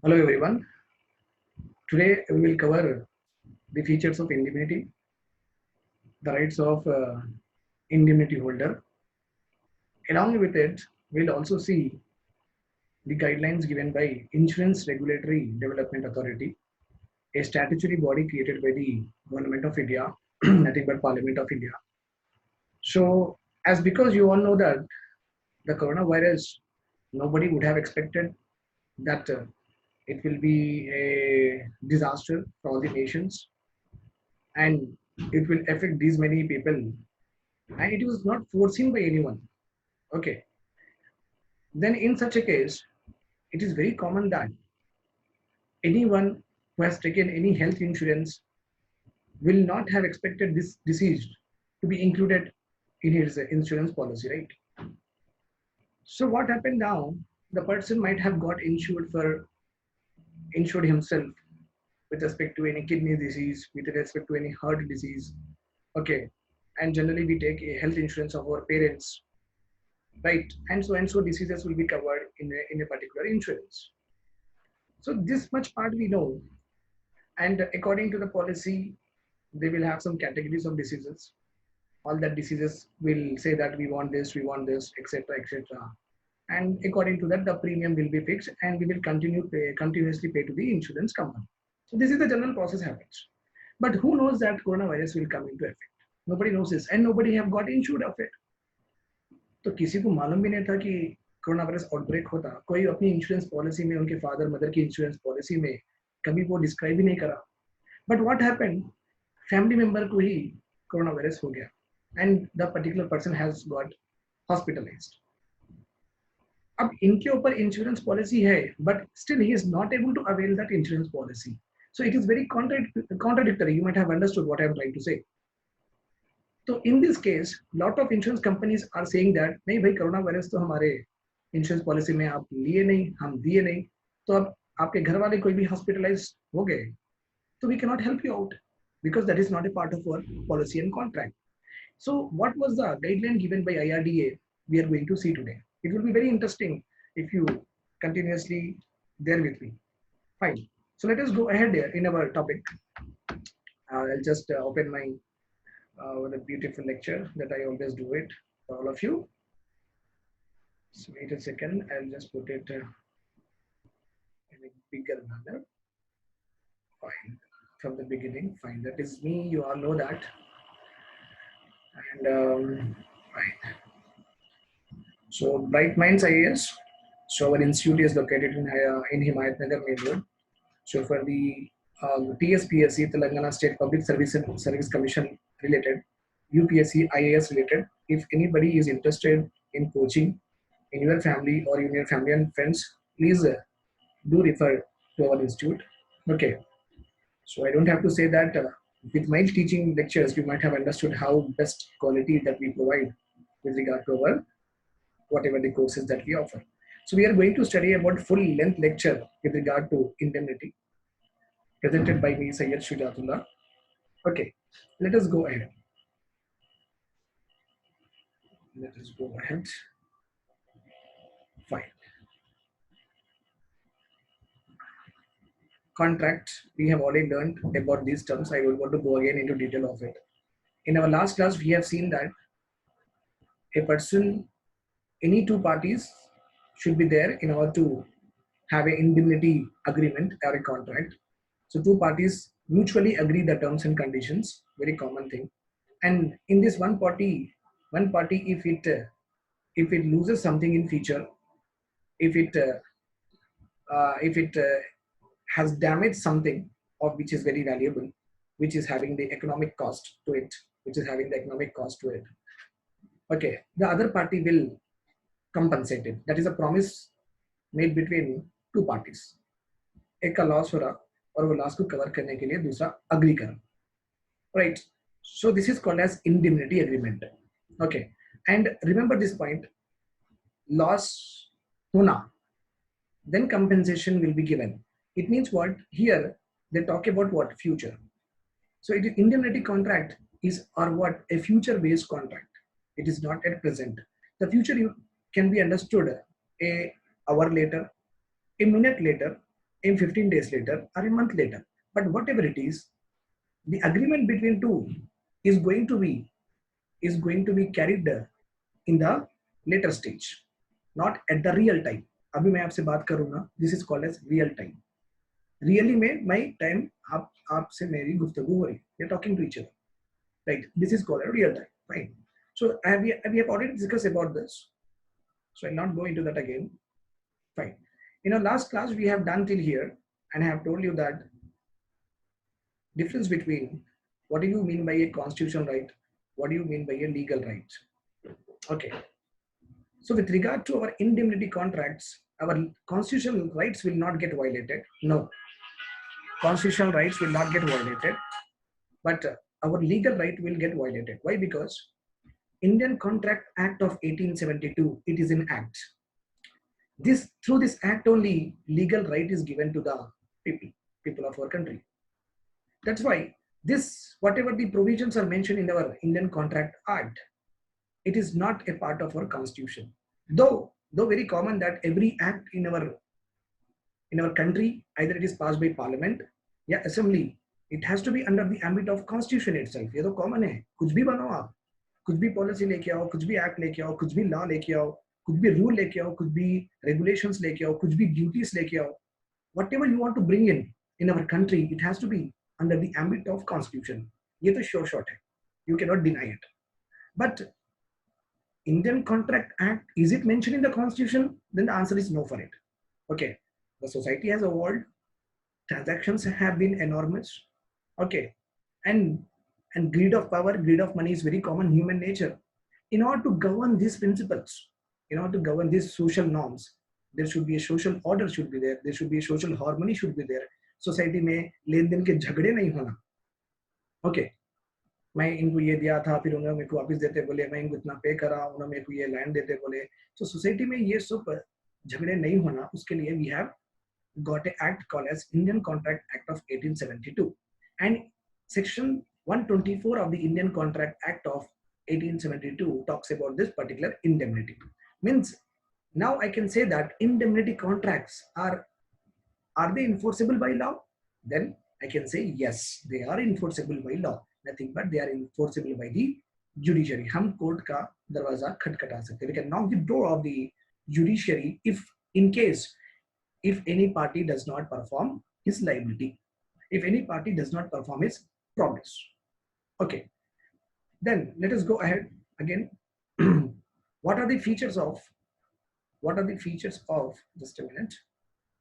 Hello everyone. Today we will cover the features of indemnity, the rights of indemnity holder. Along with it, we'll also see the guidelines given by Insurance Regulatory Development Authority, a statutory body created by the Government of India, nothing but Parliament of India. So, as because you all know that the coronavirus, nobody would have expected that it will be a disaster for all the nations and it will affect these many people, and it was not foreseen by anyone. Okay, then in such a case it is very common that anyone who has taken any health insurance will not have expected this disease to be included in his insurance policy, right? So what happened now, the person might have got insured himself with respect to any kidney disease, with respect to any heart disease. Okay, and generally we take a health insurance of our parents, right? And so diseases will be covered in a particular insurance. So this much part we know, and according to the policy, they will have some categories of diseases. All that diseases will say that we want this, etc., etc. And according to that, the premium will be fixed, and we will continuously pay to the insurance company. So this is the general process happens. But who knows that coronavirus will come into effect? Nobody knows this, and nobody have got insured of it. तो किसी को मालूम भी नहीं था कि corona virus outbreak होता, कोई अपनी इंश्योरेंस पॉलिसी में उनके फादर मदर की इंश्योरेंस पॉलिसी में कभी वो डिस्क्राइब ही नहीं करा. But what happened, family member को ही कोरोना वायरस हो गया and the particular person has got hospitalized. अब इनके ऊपर इंश्योरेंस पॉलिसी है but still he is not able to avail that insurance policy. So it is very contradictory. You might have understood what I am trying to say. तो in this case lot of insurance companies are saying that नहीं भाई, corona virus तो हमारे insurance policy में आप लिए नहीं, हम दिए नहीं, तो अब आपके घर वाले कोई भी हॉस्पिटलाइज हो गए तो we can not help you out because that is not a part of our policy and contract. So what was the guideline given by IRDA we are going to see today? It will be very interesting if you continuously there with me. Fine. So let us go ahead there in our topic. I'll just open my with a beautiful lecture that I always do it for all of you. So wait a second, I'll just put it in a bigger manner. Fine. From the beginning, fine. That is me, you all know that. And fine. So Bright Minds IAS. So our institute is located in Himayat Nagar Main Road. So for the TSPSC, Telangana State Public Service Commission related, UPSC, IAS related, if anybody is interested in coaching in your family or in your family and friends, please do refer to our institute. Okay. So I don't have to say that with my teaching lectures, you might have understood how best quality that we provide with regard to our whatever the courses that we offer. So we are going to study about full length lecture with regard to indemnity presented by me, Sayyid Shujatullah. Okay, let us go ahead. Let us go ahead. Fine. Contract, we have already learned about these terms. I don't want to go again into detail of it. In our last class, we have seen that a person, any two parties should be there in order to have an indemnity agreement or a contract. So two parties mutually agree the terms and conditions, very common thing. And in this one party if it loses something in future, if it has damaged something of which is very valuable, which is having the economic cost to it, okay, the other party will compensate it. That is a promise made between two parties. एक का loss हो रहा और वो loss को cover करने के लिए दूसरा अग्री कर, right? So this is called as indemnity agreement. Okay, and remember this point, loss hona, then compensation will be given. It means what? Here they talk about what? Future. So it is indemnity contract is or what? A future based contract. It is not at present. The future you can be understood a hour later, a minute later, a 15 days later, or a month later. But whatever it is, the agreement between two is going to be carried in the later stage, not at the real time. अभी मैं आपसे बात करूँ ना, this is called as real time. Really में my time आपसे मेरी गुफ्तगू हो रही, we are talking to each other, right? This is called a real time. Fine. So we have already discussed about this, so I'll not go into that again. Fine. In our last class we have done till here, and I have told you that difference between what do you mean by a constitutional right, what do you mean by a legal right. Okay. So with regard to our indemnity contracts, our constitutional rights will not get violated. No, constitutional rights will not get violated, but our legal right will get violated. Why? Because Indian Contract Act of 1872, it is an act. Through this act only, legal right is given to the people of our country. That's why this, whatever the provisions are mentioned in our Indian Contract Act, it is not a part of our constitution. Though very common that every act in our country, either it is passed by parliament, yeah, assembly, it has to be under the ambit of constitution itself. ये तो common है. कुछ भी बनाओ आप, कुछ भी policy लेके आओ, कुछ भी act लेके आओ, कुछ भी law लेके आओ, कुछ भी rule लेके आओ, कुछ भी regulations लेके आओ, कुछ भी duties लेके आओ. Whatever you want to bring in our country, it has to be under the ambit of constitution. ये तो sure shot है. You cannot deny it. But Indian Contract Act, is it mentioned in the constitution? Then the answer is no for it. Okay. The society has evolved. Transactions have been enormous. Okay. And greed of power, greed of money is very common human nature. In order to govern these principles, in order to govern these social norms, there should be a social order should be there. There should be a social harmony should be there. Society में लेन then के झगड़े नहीं होना. Okay. मैं इनको ये दिया था, फिर उन्होंने मेरे को वापस देते बोले, मैं इनको इतना पे करा, उन्होंने मेरे को ये लैंड देते बोले. So society में ये सब झगड़े नहीं होना, उसके लिए we have got an act called as Indian Contract Act of 1872, and section 124 of the Indian Contract Act of 1872 talks about this particular indemnity. Means now I can say that indemnity contracts are they enforceable by law? Then I can say yes, they are enforceable by law. Nothing but they are enforceable by the judiciary. हम court का दरवाजा खटखटा सकते हैं. We can knock the door of the judiciary if in case if any party does not perform his liability, if any party does not perform his promise. Okay. Then let us go ahead again. What are the features of just a minute,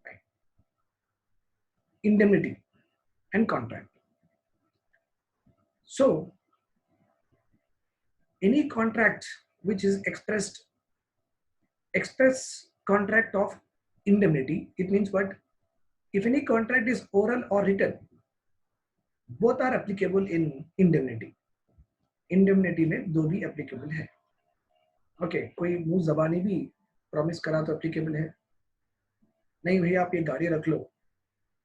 right, indemnity and contract. So any contract which is express contract of indemnity, it means what? If any contract is oral or written, both are applicable in indemnity. Indemnity में दो भी applicable है. Okay, कोई मुंह ज़बानी भी promise करा तो applicable है. नहीं भैया आप ये गाड़ी रख लो,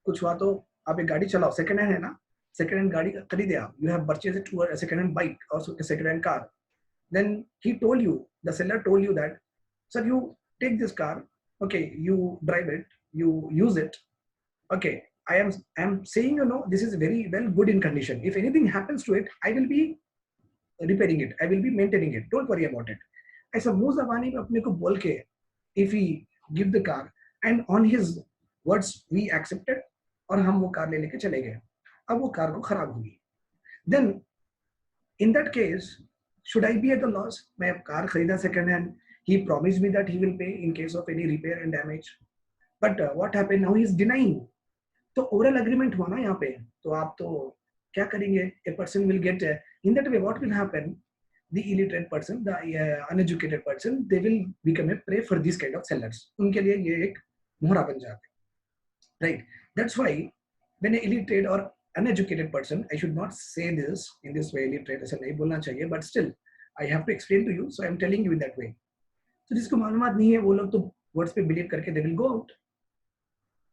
कुछ हुआ तो आप ये गाड़ी चलाओ, second hand है ना, second hand गाड़ी खरीदे आप, you have purchased it to a second hand bike or a second hand car. Then he told you, the seller told you that, sir, you take this car, okay, you drive it, you use it, okay, I am saying, you know, this is very well good in condition. If anything happens to it, I will be repairing it, I will be maintaining it, don't worry about it. ऐसा मुंह ज़बानी में अपने को बोल के, if we give the car and on his words we accepted और हम वो कार ले लेके चले गए, अब वो कार को खराब होगी. Then in that case, should I be at the loss? मैं कार खरीदा second hand, he promised me that he will pay in case of any repair and damage, but what happened now? He is denying. तो oral agreement हुआ ना यहाँ पे, तो आप तो क्या करेंगे? A person will get in that way. What will happen? The illiterate person, the uneducated person, they will become a prey for these kind of sellers. उनके लिए ये एक मोहरा बन जाते, right? That's why when an illiterate or uneducated person, I should not say this in this way, illiterate ऐसा नहीं बोलना चाहिए, but still I have to explain to you, so I am telling you in that way. So जिसको मालूमात नहीं है वो लोग तो words पे believe करके they will go out.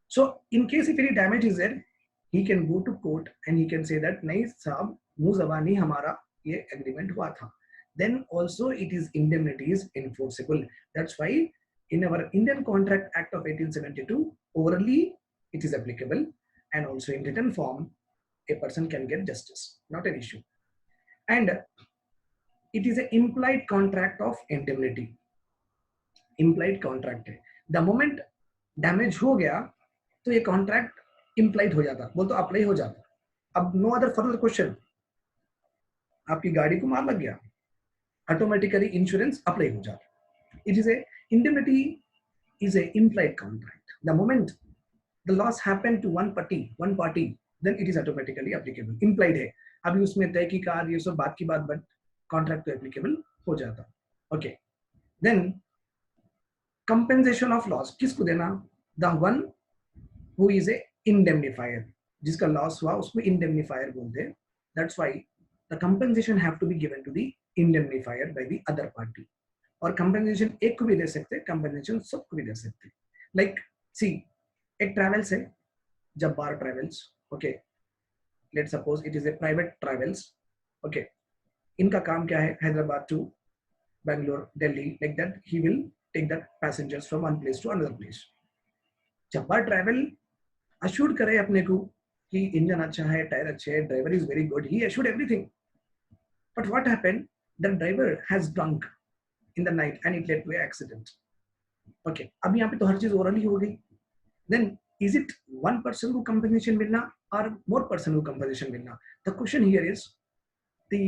So in case if any damage is there, he can go to court and he can say that नहीं साहब मुंह ज़बानी हमारा ये agreement हुआ था. Then also it is indemnity is enforceable. That's why in our Indian Contract Act of 1872, orally it is applicable, and also in written form a person can get justice, not an issue. And it is an implied contract of indemnity. Implied contract है, the moment damage हो गया तो ये contract implied हो जाता, वो तो apply हो जाता. अब नो अदर फर्दर क्वेश्चन, आपकी गाड़ी को मार लग गया, ऑटोमेटिकली इंश्योरेंस अप्लाई हो जाता. It is A indemnity is a implied contract. The moment the loss happened to one party, then it is automatically applicable. Implied है, अभी उसमें तहकीकात ये सब बात की बात, but contract तो applicable हो जाता. Okay. Then compensation of loss किसको देना? The one who is a indemnifier. जिसका loss हुआ उसको indemnifier बोलते हैं. That's why the compensation have to be given to the indemnifier by the other party. और कंपेंसेशन एक को भी दे सकते, कंपेंसेशन सबको भी दे सकते. लाइक सी, एक ट्रैवल्स है, Jabbar travels. Okay, let's suppose it is a private travels. Okay, इनका काम क्या है? Hyderabad to Bangalore, Delhi, like that he will take that passengers from one place to another place. Jabbar travel assure करे अपने को कि इंजन अच्छा है, टायर अच्छे है, driver is very good, he assured everything. But what happened, that driver has drunk in the night and it led to an accident. Okay, अब यहाँ पे तो हर चीज ओरली हो गई. Then is it one person को compensation मिलना or more person को compensation मिलना? The question here is the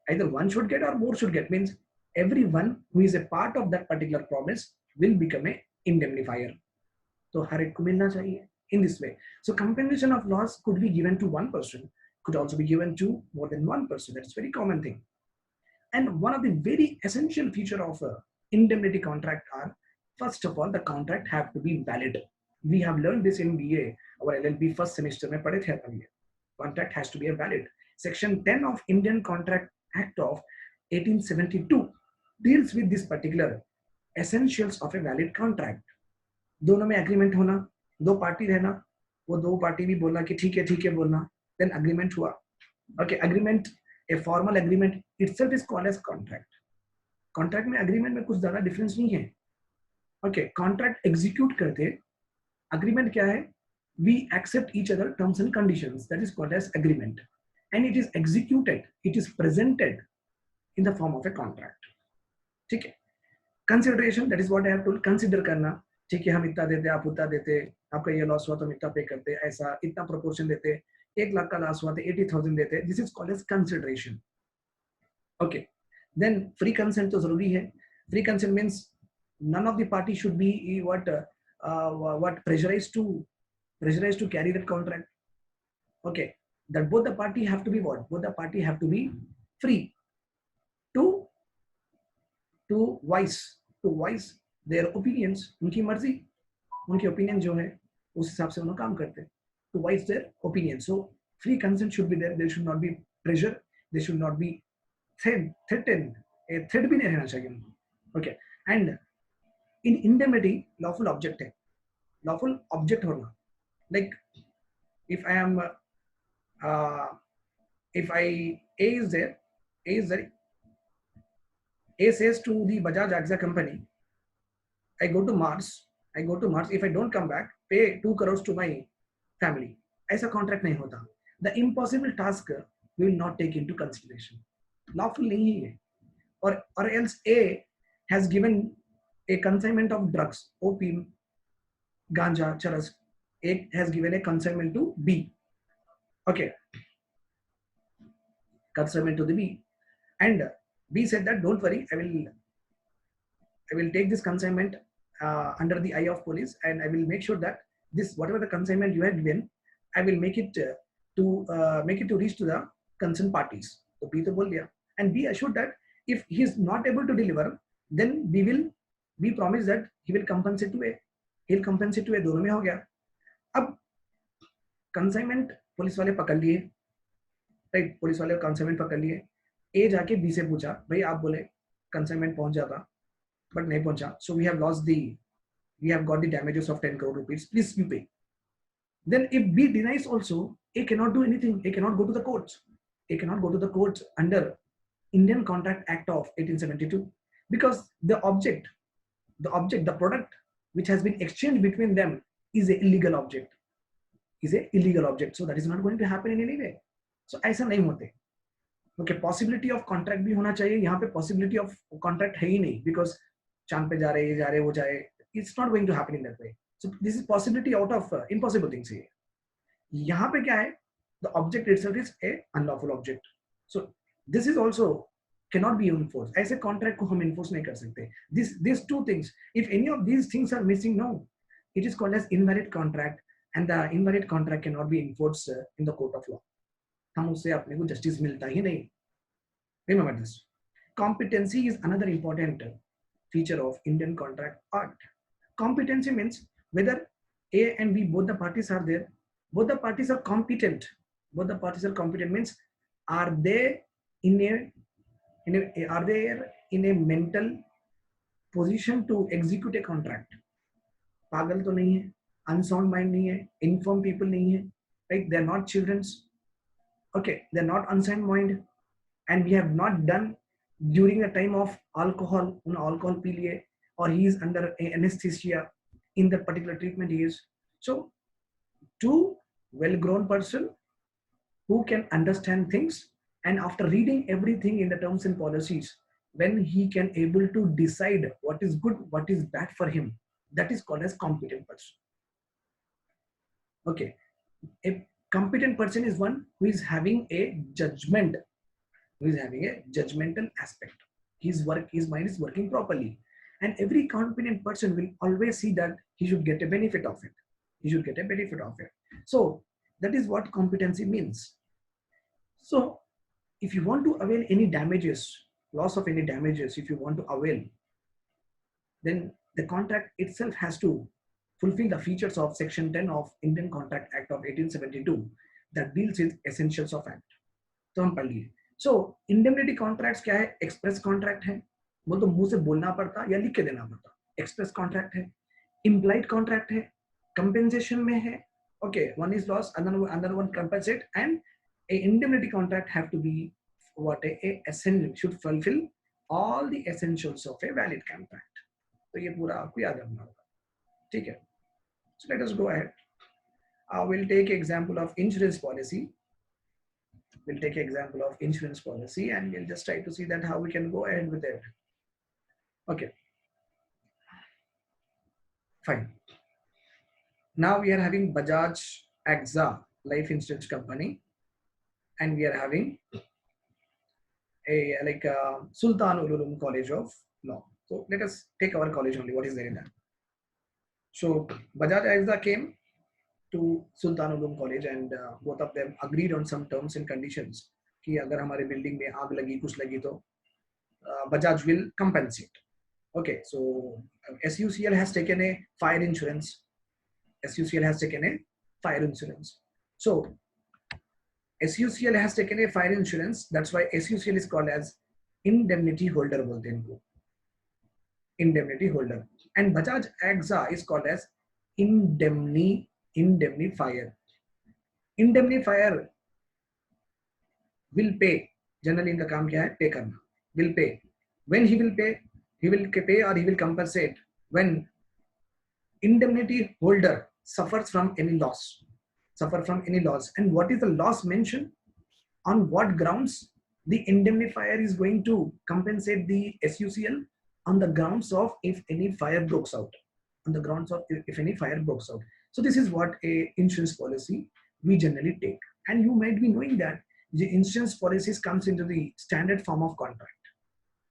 either one should get or more should get, means everyone who is a part of that particular promise will become a indemnifier. तो हर एक को मिलना चाहिए in this way. So compensation of loss could be given to one person, could also be given to more than one person. That's a very common thing. And one of the very essential feature of a indemnity contract are, first of all, the contract have to be valid. We have learned this in BA, our LLB first semester में पढ़े थे अपन ये. Contract has to be valid. Section 10 of Indian Contract Act of 1872 deals with this particular essentials of a valid contract. दोनों में agreement होना, दो party रहना, वो दो पार्टी भी बोलना कि ठीक है बोलना, then agreement हुआ. Okay, agreement, a formal agreement itself is called as contract. Contract में agreement में कुछ ज़्यादा difference नहीं है. Okay, contract execute करते, agreement क्या है? We accept each other terms and conditions. That is called as agreement, and it is executed. It is presented in the form of a contract. ठीक है? Consideration, that is what I have told. Consider करना, ठीक है, हम इतना देते, आप उतना देते, आपका ये लॉस हुआ तो हम इतना पे करते, ऐसा इतना proportion देते, 1 लाख का लॉस हुआ तो 80,000 देते. This is called as consideration. Okay. Then free consent तो जरूरी है. Free consent means none of the party should be pressurized to carry that contract. Okay. That both the party have to be what? Both the party have to be free to voice their opinions. उनकी मर्जी, उनकी opinion जो है उस हिसाब से उन्हें काम करते हैं. To voice their opinion. So free consent should be there. There should not be pressure. There should not be threatened. A threat भी नहीं रहना चाहिए उनको. Okay. And in indemnity, lawful object है. Lawful object होना. Like if I am, if A is there, A says to the Bajaj AXA company, I go to Mars. If I don't come back, pay 2 crores to my family. ऐसा contract नहीं होता. The impossible task we will not take into consideration. Lawful नहीं है. Or else A has given a consignment of drugs, opium, ganja, charas. A has given a consignment to B. Okay. Consignment to the B. And B said that don't worry, I will take this consignment under the eye of police, and I will make sure that this, whatever the consignment you have given, I will make it to reach to the concerned parties. So B तो बोल दिया, and be assured that if he is not able to deliver, then we promise that he will compensate to A. He will compensate to A. दोनों में हो गया. अब consignment police वाले पकड़ लिए, राइट? पुलिस वाले consignment पकड़ लिए. A जाके B से पूछा, भाई आप बोले consignment पहुंच जाता, but नहीं पहुंचा. So we have got the damages of 10 crore rupees. Please you pay. Then if B denies also, A cannot do anything. A cannot go to the courts. A cannot go to the courts under Indian Contract Act of 1872, because the object the object, the product which has been exchanged between them is a illegal object, is a illegal object. So that is not going to happen in any way. So ऐसा नहीं होते. Okay, possibility of contract भी होना चाहिए. यहाँ पे possibility of contract है ही नहीं, because चांद पे जा रहे, ये जा रहे, वो जाए. It's not going to happen in that way. So this is possibility out of impossible things here. यहाँ पे क्या है? The object itself is a unlawful object. So this is also cannot be enforced. ऐसे contract को हम enforce नहीं कर सकते. These two things, if any of these things are missing, no, it is called as invalid contract, and the invalid contract cannot be enforced in the court of law. हम उससे अपने को justice मिलता ही नहीं. Remember this. Competency is another important feature of Indian Contract Act. Competency means whether A and B, both the parties are there, both the parties are competent. Both the parties are competent means, are they in a mental position to execute a contract? पागल तो नहीं है, unsound mind नहीं है, informed people नहीं है, right? They are not childrens. Okay, they are not unsound mind, and we have not done during the time of alcohol, alcohol P लिए, or he is under anesthesia in that particular treatment he is. So two well-grown person who can understand things, and after reading everything in the terms and policies, when he can able to decide what is good, what is bad for him, that is called as competent person. Okay, a competent person is one who is having a judgment, who is having a judgmental aspect. His mind is working properly, and every competent person will always see that he should get a benefit of it. He should get a benefit of it. So that is what competency means. So if you want to avail any damages, loss of any damages, if you want to avail, then the contract itself has to fulfill the features of Section 10 of Indian Contract Act of 1872 that deals with essentials of act. तो हम पढ़ लिए. So indemnity contracts क्या है? Express contract है, वो तो मुंह से बोलना पड़ता या लिख के देना पड़ता. Express contract है, implied contract है, compensation में है. Okay, one is loss, another one compensate, and a indemnity contract have to be what a essential, should fulfill all the essentials of a valid contract. तो ये पूरा आपको याद रखना होगा. ठीक है? So let us go ahead. We'll take example of insurance policy. We'll take example of insurance policy, and we'll just try to see that how we can go ahead with it. Okay. Fine. Now we are having Bajaj AXA Life Insurance Company, and we are having a Sultan ul Ulum College of Law. So let us take our college only. What is there in that? So Bajaj AXA came to Sultan ul Ulum College, and both of them agreed on some terms and conditions कि अगर हमारे building में आग लगी, कुछ लगी तो Bajaj will compensate. Okay, so SUCL has taken a fire insurance. SUCL has taken a fire insurance. So SUCL has taken a fire insurance. That's why SUCL is called as indemnity holder बोलते हैं इनको. Indemnity holder. And Bajaj AXA is called as indemnifier. Indemnifier will pay. Generally इनका काम क्या है? Pay करना. Will pay. When he will pay? He will pay or he will compensate when indemnity holder suffers from any loss. And what is the loss mentioned? On what grounds the indemnifier is going to compensate the SUCL? On the grounds of if any fire breaks out. So this is what a insurance policy we generally take. And you might be knowing that the insurance policies comes into the standard form of contract.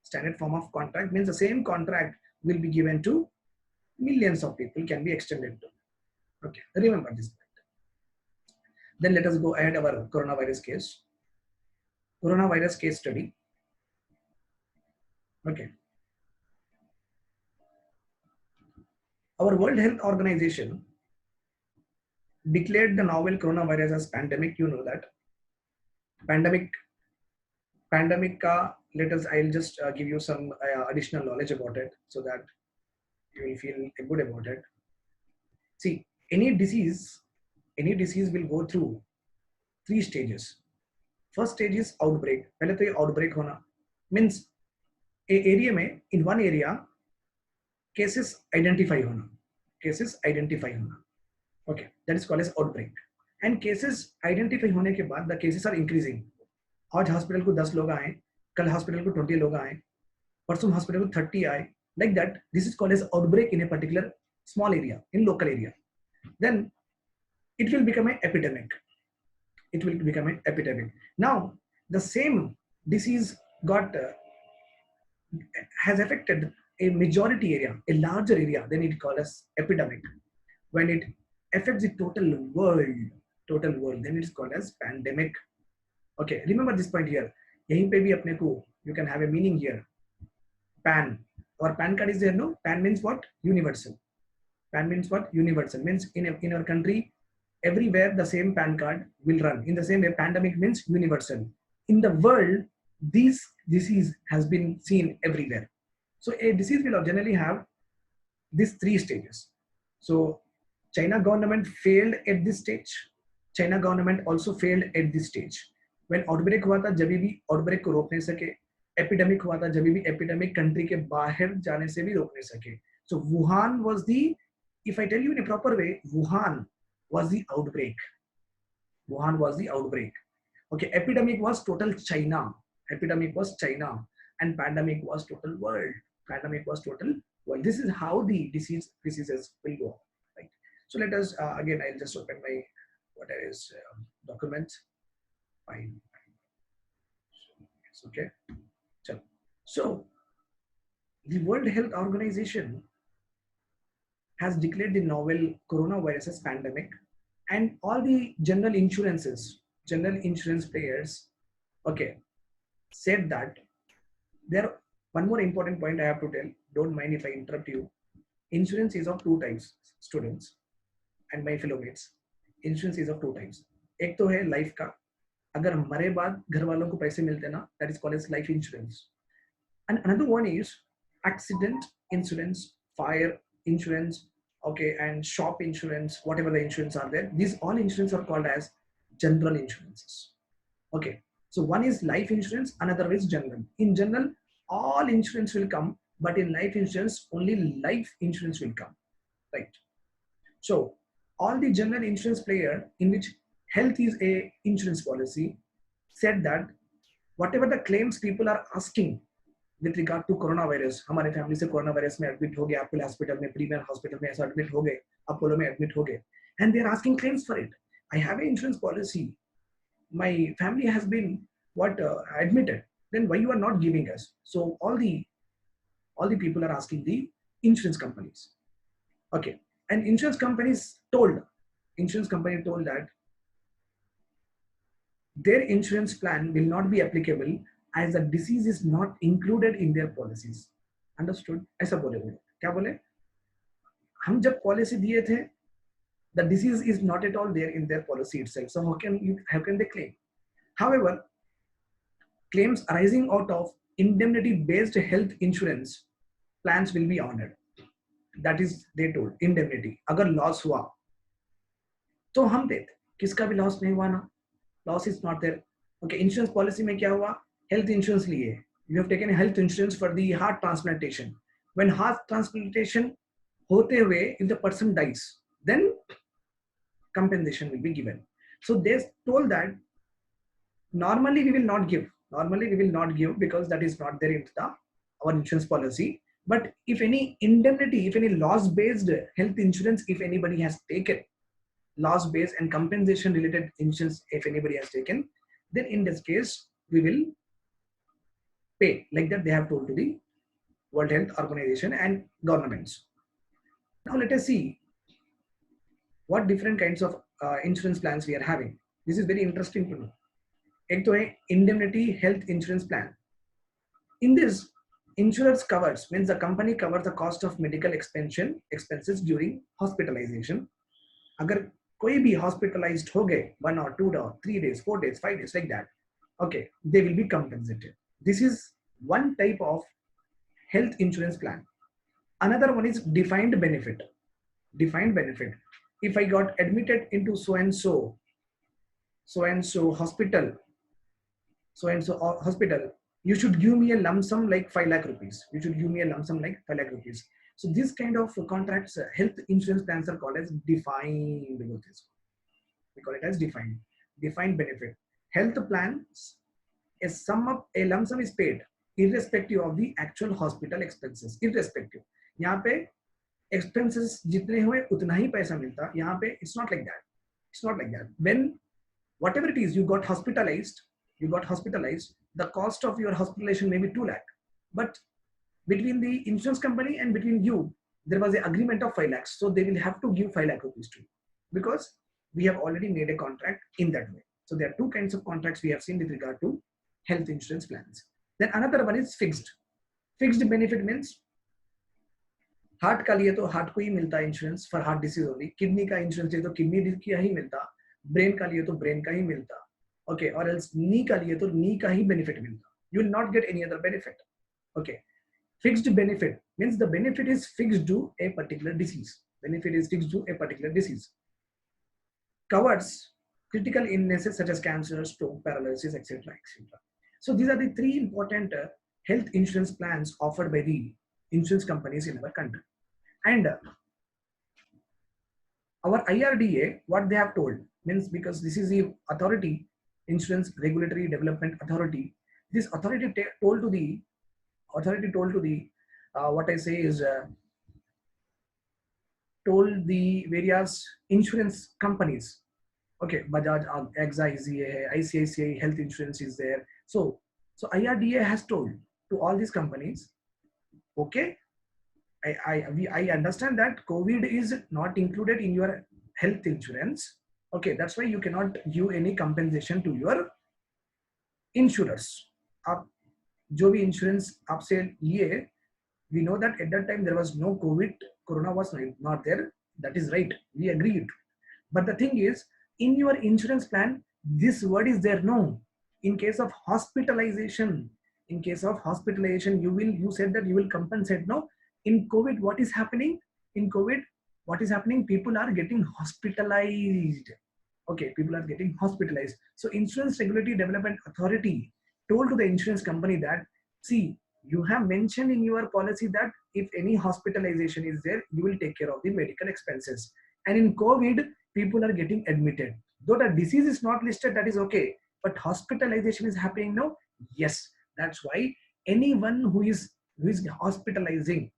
Standard form of contract means the same contract will be given to millions of people, can be extended to. Okay, remember this point. Then let us go ahead our coronavirus case. Coronavirus case study. Okay. Our World Health Organization declared the novel coronavirus as pandemic. You know that. Pandemic ka, I'll just give you some additional knowledge about it so that you will feel good about it. See, any disease will go through 3 stages. First stage is outbreak. पहले तो ये outbreak होना means a area में, in one area cases identify होना, cases identify होना, okay, that is called as outbreak. And cases identify होने के बाद the cases are increasing. आज हॉस्पिटल को 10 लोग आए, कल हॉस्पिटल को 20 लोग आए, परसों हॉस्पिटल को 30 आए, like that. This is called as outbreak in a particular small area, in local area. Then it will become an epidemic. It will become an epidemic. Now the same disease got has affected a majority area, a larger area, then it called as epidemic. When it affects the total world, then it's called as pandemic. Okay, remember this point here. यहीं पे भी अपने को you can have a meaning here. PAN or PAN card is there, no? PAN means what? Universal. PAN means what? Universal. Means in our country, everywhere the same PAN card will run. In the same way, pandemic means universal. In the world, this disease has been seen everywhere. So a disease will generally have these 3 stages. So China government failed at this stage. China government also failed at this stage. When outbreak हुआ था, जब भी outbreak को रोक नहीं सके, epidemic हुआ था, जब भी epidemic country के बाहर जाने से भी रोक नहीं सके. So Wuhan was the, if I tell you in a proper way, Wuhan was the outbreak. Wuhan was the outbreak. Okay, epidemic was total China. Epidemic was China, and pandemic was total world. Pandemic was total world. This is how the diseases will go. Right. So let us again. I'll just open my document. Fine. It's okay. So the World Health Organization has declared the novel coronavirus as pandemic, and all the general insurance players, okay, said that there. One more important point I have to tell. Don't mind if I interrupt you. Insurance is of 2 types, students and my fellow mates. Insurance is of 2 types. एक तो है life का, अगर मरे बाद घर वालों को पैसे मिलते ना, that is called as life insurance. And another one is accident insurance, fire insurance, okay, and shop insurance, whatever the insurance are there. These all insurance are called as general insurances. Okay, so one is life insurance, another is general. In general, all insurance will come, but in life insurance, only life insurance will come, right? So all the general insurance player in which health is a insurance policy said that whatever the claims people are asking with regard to coronavirus, हमारे family से coronavirus में admit हो गए, Apollo hospital में, premiere hospital में ऐसा admit हो गए, अपोलो में एडमिट हो गए, and they are asking claims for it. I have an insurance policy. My family has been admitted. Then why you are not giving us? So all the people are asking the insurance companies. Okay, and insurance company told that their insurance plan will not be applicable as the disease is not included in their policies. Understood? ऐसा बोले वो. क्या बोले? हम जब policy दिए थे, the disease is not at all there in their policy itself. So how can they claim? However, claims arising out of indemnity-based health insurance plans will be honored. That is, they told indemnity. अगर loss हुआ, तो हम देते. किसका भी loss नहीं हुआ ना? Loss is not there. Okay, insurance policy में क्या हुआ? Health insurance लिए. You have taken health insurance for the heart transplantation. When heart transplantation होते हुए, if the person dies, then compensation will be given. So they told that normally we will not give. Because that is not there in our insurance policy. But if any indemnity, if any loss-based health insurance, if anybody has taken loss-based and compensation-related insurance, if anybody has taken, then in this case we will pay. Like that they have told to the World Health Organization and governments. Now let us see what different kinds of insurance plans we are having. This is very interesting to know. एक तो है indemnity health insurance plan. In this, insurance covers, means the company covers the cost of medical expenses during hospitalization. अगर कोई भी hospitalized हो गए 1 or 2 or 3 days, 4 days, 5 days, like that, okay, they will be compensated. This is one type of health insurance plan. Another one is defined benefit. Defined benefit. If I got admitted into so and so hospital, you should give me a lump sum like 5 lakh rupees. You should give me a lump sum like 5 lakh rupees. So this kind of contracts, health insurance plans are called as defined. We call it as defined benefit. Health plans, a lump sum is paid irrespective of the actual hospital expenses. Irrespective. यहाँ पे expenses जितने हुए उतना ही पैसा मिलता. यहाँ पे it's not like that. It's not like that. When whatever it is, you got hospitalized, the cost of your hospitalization may be 2 lakh, but between the insurance company and between you, there was an agreement of 5 lakhs. So they will have to give 5 lakh rupees to you because we have already made a contract in that way. So there are two kinds of contracts we have seen with regard to health insurance plans. Then another one is fixed. Fixed benefit means heart का लिए तो heart को ही मिलता है insurance for heart disease only. Kidney का insurance लिए तो kidney का ही मिलता. ब्रेन का लिए तो ब्रेन का ही मिलता. ओके, और एल्स नी का लिए तो नी का ही बेनिफिट मिलता. You will not get any other benefit. Okay, fixed benefit means the benefit is fixed to a particular disease. Benefit is fixed to a particular disease. Covers critical illnesses such as cancer, stroke, paralysis, etc., etc. So these are the three important health insurance plans offered by the insurance companies in our country. And our IRDA, what they have told means, because this is the authority, Insurance Regulatory Development Authority, this authority told to the what I say is told the various insurance companies. Okay, Bajaj, AXA is here, ICICI Health Insurance is there. So IRDA has told to all these companies, okay, I understand that COVID is not included in your health insurance. Okay, that's why you cannot give any compensation to your insurers. आप जो भी insurance आपसे लिए, we know that at that time there was no COVID, Corona was not there. That is right, we agreed. But the thing is, in your insurance plan, this word is there. No, in case of hospitalization, you said that you will compensate. No, in COVID, what is happening? People are getting hospitalized. Okay, people are getting hospitalized. So Insurance Regulatory Development Authority told to the insurance company that, see, you have mentioned in your policy that if any hospitalization is there, you will take care of the medical expenses. And in COVID, people are getting admitted. Though the disease is not listed, that is okay. But hospitalization is happening now. Yes, that's why anyone who is hospitalizing,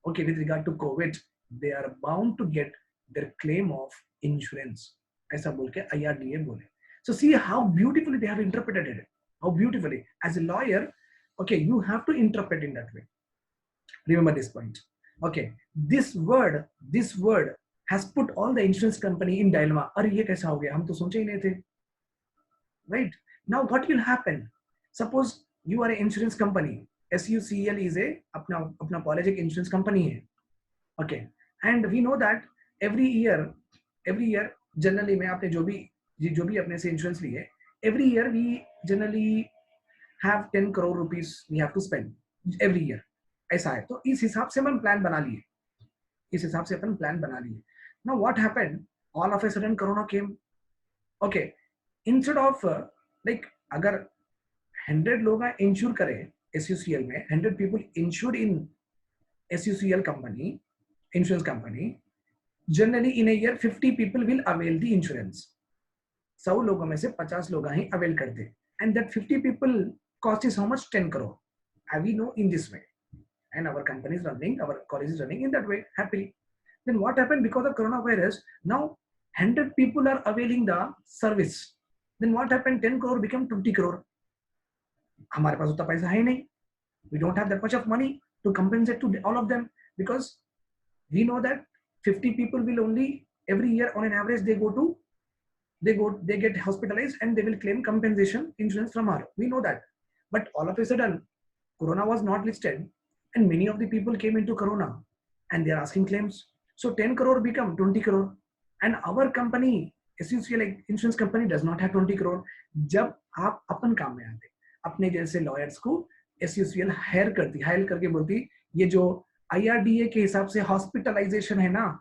okay, with regard to COVID, they are bound to get their claim of insurance. ऐसा बोल के IRDA बोले. So see how beautifully they have interpreted it. How beautifully. As a lawyer, okay, you have to interpret in that way. Remember this point. Okay, this word has put all the insurance company in dilemma. अरे ये कैसा हो गया? हम तो सोचे ही नहीं थे. Right? Now what will happen? Suppose you are an insurance company. SUCL is a अपना policy insurance company है. Okay, and we know that every year generally में आपने जो भी अपने से insurance लिए, every year we generally have 10 crore rupees we have to spend every year. ऐसा है. तो इस हिसाब से अपन प्लान बना लिए. Now what happened? All of a sudden Corona came. Okay, instead of like अगर 100 लोग इंश्योर करें SUCL में, 100 people insured in SUCL company, insurance company, generally in a year 50 people will avail the insurance. 100 लोगों में से 50 लोग ही avail करते. And that 50 people cost is how much? 10 crore. And we know in this way. And our company is running, our college is running in that way happily. Then what happened? Because of coronavirus, now 100 people are availing the service. Then what happened? 10 crore became 20 crore. हमारे पास उतना पैसा है नहीं. We don't have that much of money to compensate to all of them, because we know that 50 people will only every year on an average they get hospitalized and they will claim compensation insurance from her. We know that. But all of a sudden, Corona was not listed and many of the people came into Corona and they are asking claims. So 10 crore become 20 crore. And our company, SUCL insurance company, does not have 20 crore. जब आप अपन काम में आते, अपने जैसे lawyers को SUCL higher करके बोलती, ये जो IRDA के हिसाब से हॉस्पिटलाइजेशन है ना,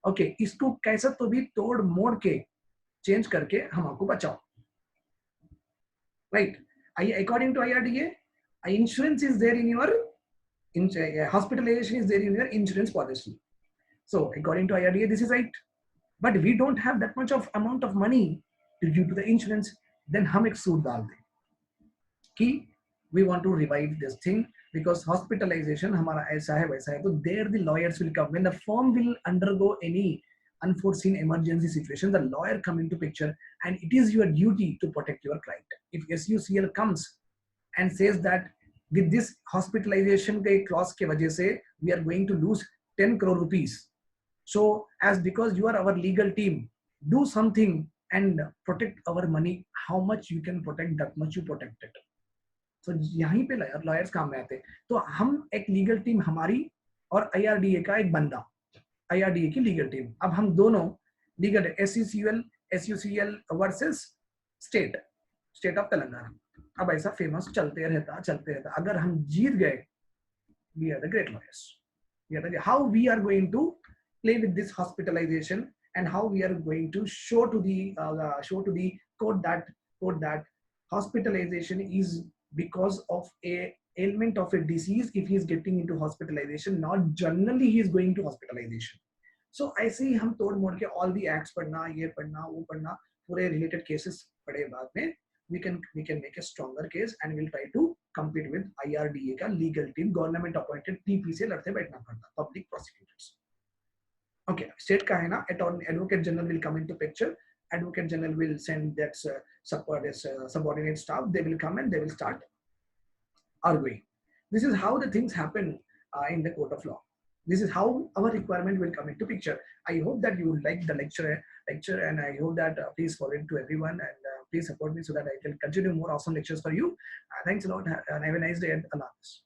ओके, इसको कैसा तो भी तोड़ मोड़ के चेंज करके हम आपको बचाओ. Right? According to IRDA, insurance is there in your hospitalization is there in your insurance policy. So according to IRDA, this is right. But we don't have that much of amount of money due to the insurance. Then हम एक suit डाल दें कि we want to revive this thing because hospitalization हमारा ऐसा है वैसा है. तो there the lawyers will come when the firm will undergo any unforeseen emergency situation. The lawyer come into picture and it is your duty to protect your client. If SUCL comes and says that with this hospitalization के clause के वजह से we are going to lose 10 crore rupees. So as because you are our legal team, do something and protect our money. How much you can protect, that much you protect it. So यहीं पे lawyers काम में आते हैं. तो हम एक legal team हमारी और IRDA का एक बंदा, IRDA की legal team. अब हम दोनों legal SUCL versus state of Telangana. अब ऐसा फेमस चलते रहता. अगर हम जीत गए, we are the great lawyers. How we are going to play with this hospitalization and how we are going to show to the court that hospitalization is because of a ailment of a disease. If he is getting into hospitalization, not generally he is going to hospitalization. So ऐसे ही हम तोड़ मोड़ के all the acts पढ़ना, ये पढ़ना, वो पढ़ना, पूरे related cases पढ़े बाद में we can make a stronger case and we'll try to compete with IRDA का legal team, government appointed TP से लड़ते बैठना पड़ता, public prosecutors. Okay, state का है ना, advocate general will come into picture. Advocate general will send that subordinate staff. They will come and they will start arguing. This is how the things happen in the court of law. This is how our requirement will come into picture. I hope that you like the lecture, and I hope that please forward it to everyone and please support me so that I can continue more awesome lectures for you. Thanks a lot and have a nice day and Allah Hafiz.